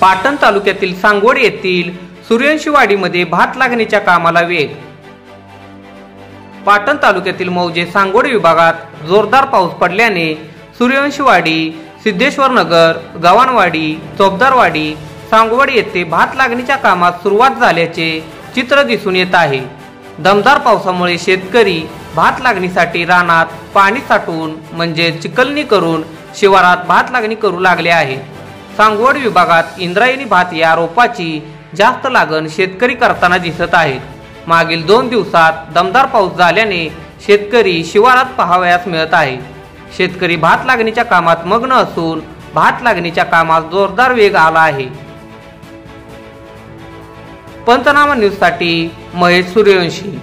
पाटण तालुक्यातील सांगवड येथील सूर्यवंशीवाडीमध्ये भात लागणीच्या कामाला वेग। पाटण तालुक्यातील मौजे सांगवड विभागात जोरदार पाऊस पडल्याने सूर्यवंशीवाडी, सिद्धेश्वर नगर, गव्हाणवाडी, चोपदारवाडी, सांगवड येथे भात लागणीच्या कामास सुरुवात झाल्याचे चित्र दिसून येत आहे। दमदार पावसामुळे शेतकरी भात लागणीसाठी रानात पाणी साठवून म्हणजे चिखलणी करून शिवारात भात लागणी करू लागले आहे। सांगवड विभागात इंद्रायणी भात या रोपाची जास्त लागण शेतकरी करताना दिसत आहेत। मागील 2 दिवसात दमदार पाऊस झाल्याने शेतकरी शिवारात पाहावयास मिळत आहे। शेतकरी भात लागणीच्या कामात मग्न असून भात लागणीच्या कामात जोरदार वेग आला आहे। पंचनामा न्यूज साठी महेश सूर्यवंशी।